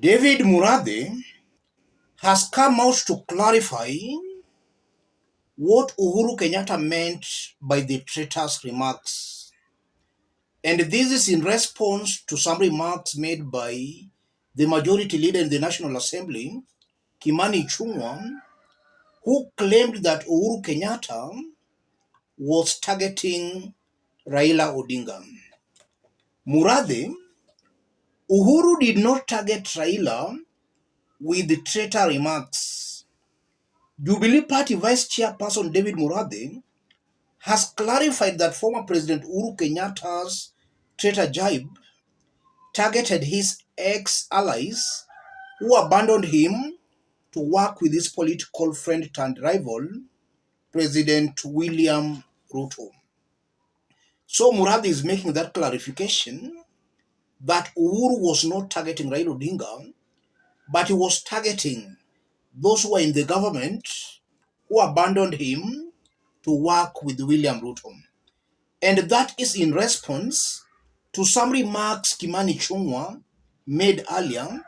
David Murathe has come out to clarify what Uhuru Kenyatta meant by the traitor's remarks. And this is in response to some remarks made by the majority leader in the National Assembly, Kimani Ichung'wah, who claimed that Uhuru Kenyatta was targeting Raila Odinga. Murathe, Uhuru did not target Raila with the traitor remarks. Jubilee Party Vice Chairperson David Murathe has clarified that former President Uhuru Kenyatta's traitor jibe targeted his ex-allies who abandoned him to work with his political friend turned rival, President William Ruto. So Murathe is making that clarification that Uhuru was not targeting Raila Odinga, but he was targeting those who were in the government who abandoned him to work with William Ruto. And that is in response to some remarks Kimani Ichung'wah made earlier.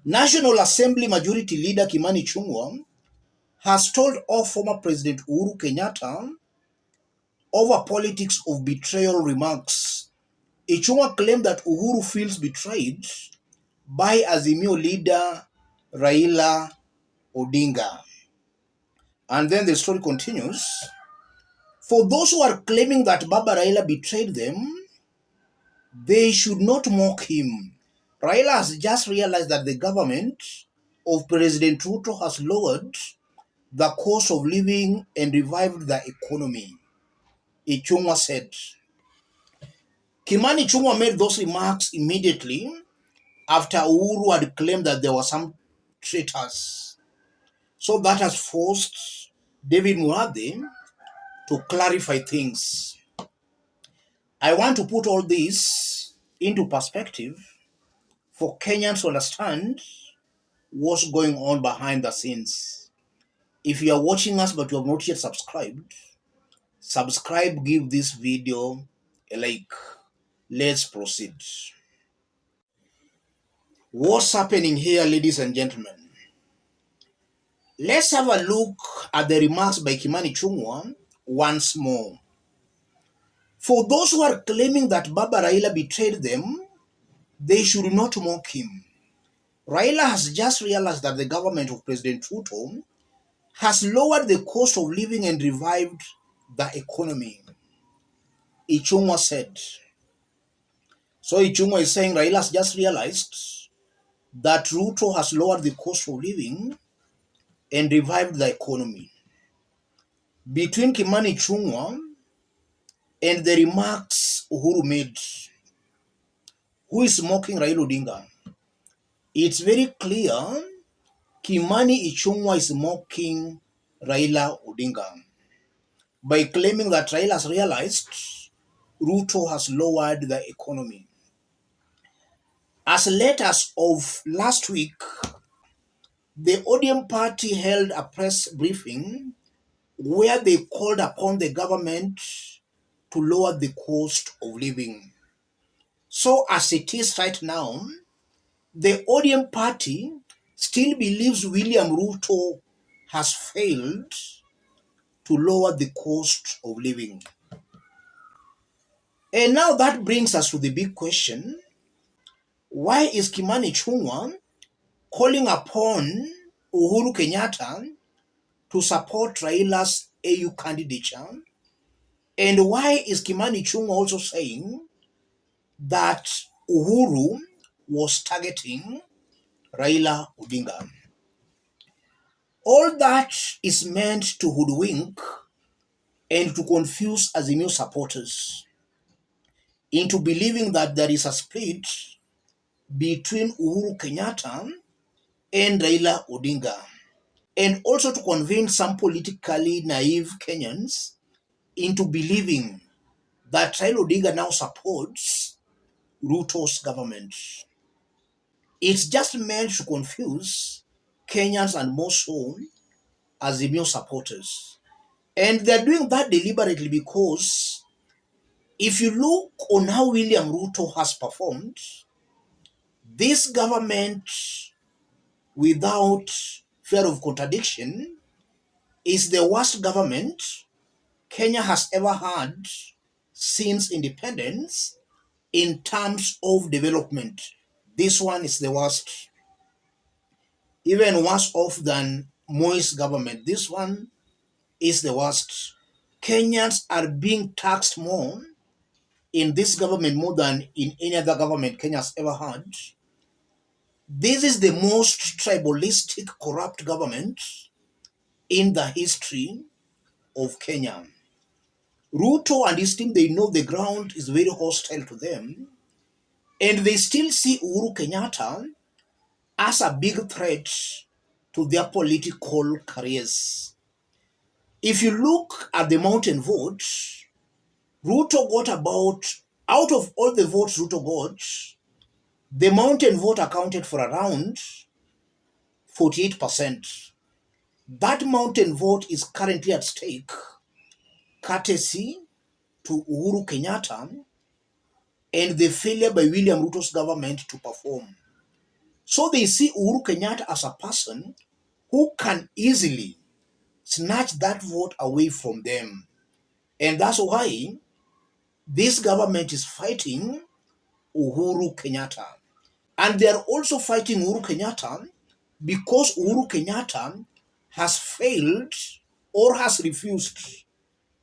National Assembly Majority Leader Kimani Ichung'wah has told off former President Uhuru Kenyatta over politics of betrayal remarks. Ichung'wah claimed that Uhuru feels betrayed by Azimio leader Raila Odinga. And then the story continues. For those who are claiming that Baba Raila betrayed them, they should not mock him. Raila has just realized that the government of President Ruto has lowered the cost of living and revived the economy, Ichung'wah said. Kimani Ichung'wah made those remarks immediately after Uhuru had claimed that there were some traitors. So that has forced David Murathe to clarify things. I want to put all this into perspective for Kenyans to understand what's going on behind the scenes. If you are watching us but you have not yet subscribed, subscribe, give this video a like. Let's proceed. What's happening here, ladies and gentlemen? Let's have a look at the remarks by Kimani Ichung'wah once more. For those who are claiming that Baba Raila betrayed them, they should not mock him. Raila has just realized that the government of President Ruto has lowered the cost of living and revived the economy, Ichung'wah said. So Ichung'wah is saying Raila has just realized that Ruto has lowered the cost of living and revived the economy. Between Kimani Ichung'wah and the remarks Uhuru made, who is mocking Raila Odinga, it's very clear Kimani Ichung'wah is mocking Raila Odinga by claiming that Raila has realized Ruto has lowered the economy. As late as of last week, the ODM party held a press briefing where they called upon the government to lower the cost of living. So as it is right now, the ODM party still believes William Ruto has failed to lower the cost of living. And now that brings us to the big question: why is Kimani Ichung'wah calling upon Uhuru Kenyatta to support Raila's AU candidature? And why is Kimani Ichung'wah also saying that Uhuru was targeting Raila Odinga? All that is meant to hoodwink and to confuse Azimio supporters into believing that there is a split between Uhuru Kenyatta and Raila Odinga, and also to convince some politically naive Kenyans into believing that Raila Odinga now supports Ruto's government. It's just meant to confuse Kenyans and more so Azimio supporters. And they're doing that deliberately because if you look on how William Ruto has performed, this government, without fear of contradiction, is the worst government Kenya has ever had since independence in terms of development. This one is the worst, even worse off than Moi's government. This one is the worst. Kenyans are being taxed more in this government more than in any other government Kenya has ever had. This is the most tribalistic, corrupt government in the history of Kenya. Ruto and his team, they know the ground is very hostile to them, and they still see Uhuru Kenyatta as a big threat to their political careers. If you look at the mountain vote, Ruto got about, out of all the votes Ruto got, the mountain vote accounted for around 48%. That mountain vote is currently at stake, courtesy to Uhuru Kenyatta and the failure by William Ruto's government to perform. So they see Uhuru Kenyatta as a person who can easily snatch that vote away from them. And that's why this government is fighting Uhuru Kenyatta. And they are also fighting Uhuru Kenyatta because Uhuru Kenyatta has failed or has refused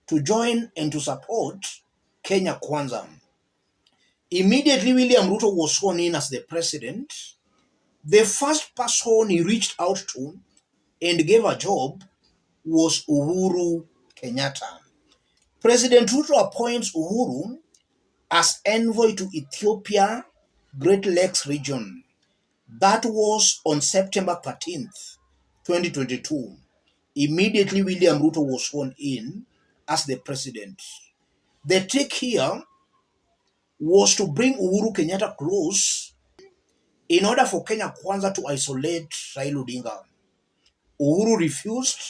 to join and to support Kenya Kwanza. Immediately William Ruto was sworn in as the president, the first person he reached out to and gave a job was Uhuru Kenyatta. President Ruto appoints Uhuru as envoy to Ethiopia Great Lakes region. That was on September 13th, 2022. Immediately William Ruto was sworn in as the president. The trick here was to bring Uhuru Kenyatta close in order for Kenya Kwanza to isolate Raila Odinga. Uhuru refused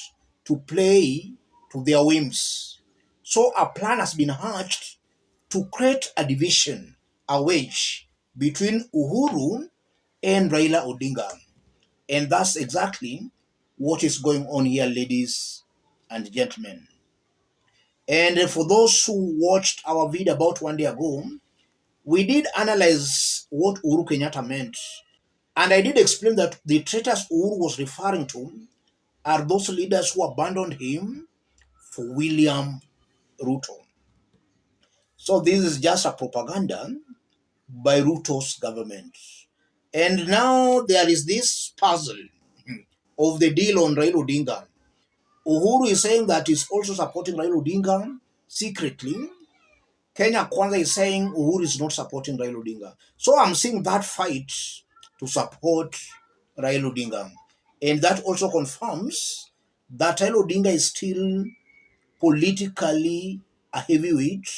to play to their whims. So a plan has been hatched to create a division, a wedge between Uhuru and Raila Odinga. And that's exactly what is going on here, ladies and gentlemen. And for those who watched our video about 1 day ago, we did analyze what Uhuru Kenyatta meant. And I did explain that the traitors Uhuru was referring to are those leaders who abandoned him for William Ruto. So this is just a propaganda by Ruto's government. And now there is this puzzle of the deal on Raila Odinga. Uhuru is saying that he's also supporting Raila Odinga secretly. Kenya Kwanza is saying Uhuru is not supporting Raila Odinga. So I'm seeing that fight to support Raila Odinga. And that also confirms that Raila Odinga is still politically a heavyweight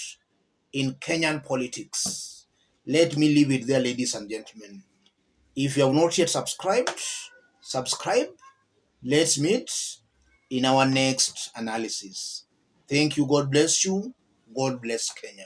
in Kenyan politics. Let me leave it there, ladies and gentlemen. If you have not yet subscribed, subscribe. Let's meet in our next analysis. Thank you. God bless you. God bless Kenya.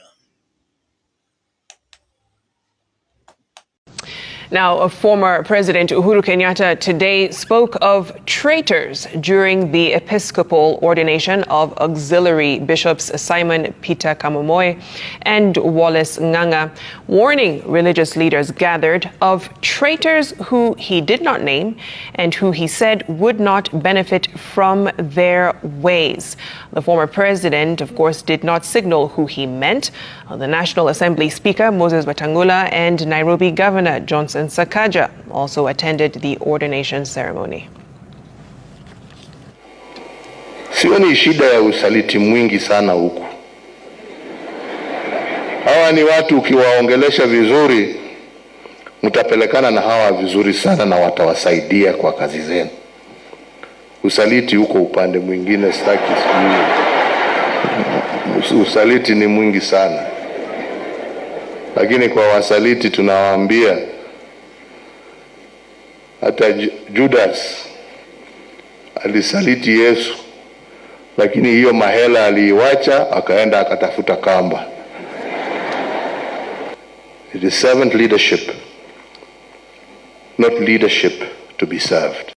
Now, former President Uhuru Kenyatta today spoke of traitors during the Episcopal ordination of auxiliary bishops Simon Peter Kamomoy and Wallace Nganga, warning religious leaders gathered of traitors who he did not name and who he said would not benefit from their ways. The former president, of course, did not signal who he meant. The National Assembly Speaker Moses Wetangula and Nairobi Governor Johnson Sakaja also attended the ordination ceremony. Sioni shida ya usaliti mwingi sana huku. Hawa ni watu ukiwaongelesha vizuri, mtapelekana na hawa vizuri sana na watawasaidia kwa kazi zenu. Usaliti huko upande mwingine sitaki sijui. Usaliti ni mwingi sana. Lakini kwa wasaliti tunawaambia hata Judas alisaliti Yesu, lakini hiyo mahela aliiwacha akaenda akatafuta kamba. It is servant leadership not leadership to be served.